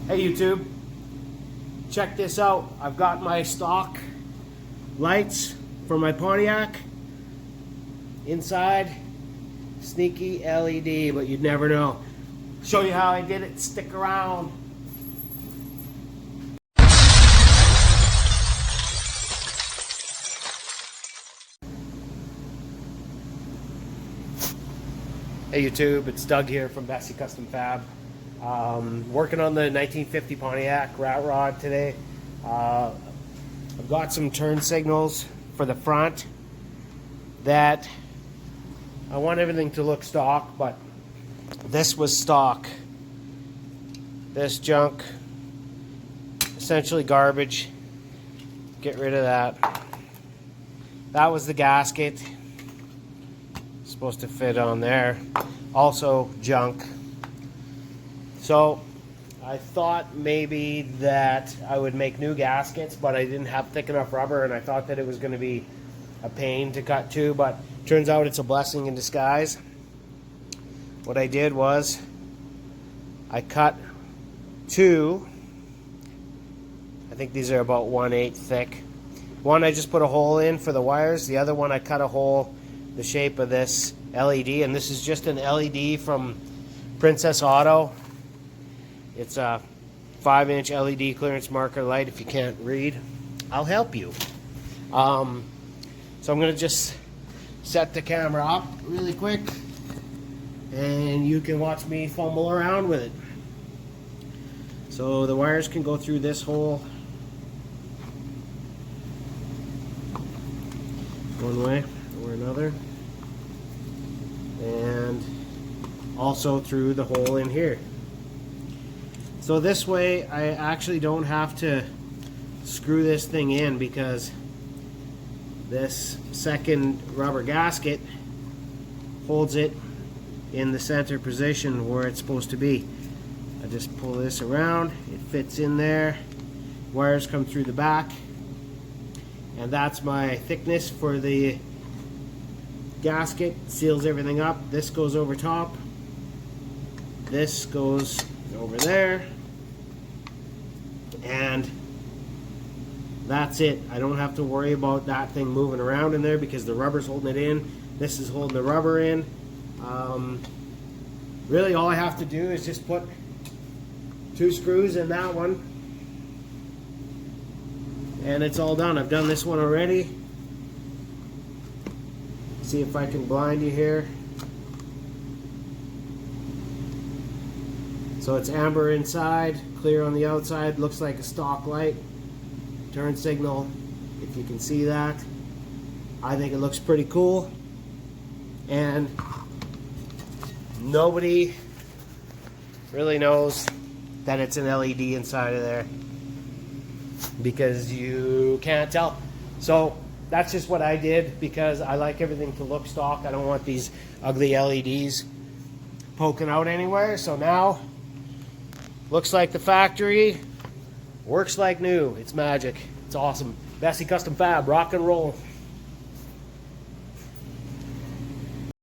Hey YouTube, check this out. I've got my stock lights for my Pontiac. Inside, sneaky LED, but you'd never know. Show you how I did it. Stick around. Hey YouTube, it's Doug here from Bessie Custom Fab. Working on the 1950 Pontiac Rat Rod today. I've got some turn signals for the front that I want everything to look stock, but this was stock. This junk, essentially garbage. Get rid of that. That was the gasket. Supposed to fit on there. Also junk. So I thought maybe that I would make new gaskets, but I didn't have thick enough rubber, and I thought that it was going to be a pain to cut too, but turns out it's a blessing in disguise. What I did was I cut two. I think these are about 1/8 thick. One I just put a hole in for the wires. The other one I cut a hole the shape of this LED, and this is just an LED from Princess Auto. It's a 5-inch LED clearance marker light. If you can't read, I'll help you. So I'm gonna just set the camera up really quick and you can watch me fumble around with it. So the wires can go through this hole one way or another, and also through the hole in here. So this way I actually don't have to screw this thing in, because this second rubber gasket holds it in the center position where it's supposed to be. I just pull this around, it fits in there, wires come through the back, and that's my thickness for the gasket. Seals everything up. This goes over top, this goes over there, and that's it. I don't have to worry about that thing moving around in there because the rubber's holding it in. This is holding the rubber in. Really all I have to do is just put 2 screws in that one and it's all done. I've done this one already. See if I can blind you here. So it's amber inside, clear on the outside, looks like a stock light. Turn signal, if you can see that. I think it looks pretty cool, and nobody really knows that it's an LED inside of there because you can't tell. So that's just what I did because I like everything to look stock. I don't want these ugly LEDs poking out anywhere. So now looks like the factory, works like new. It's magic. It's awesome. Bessie Custom Fab, rock and roll.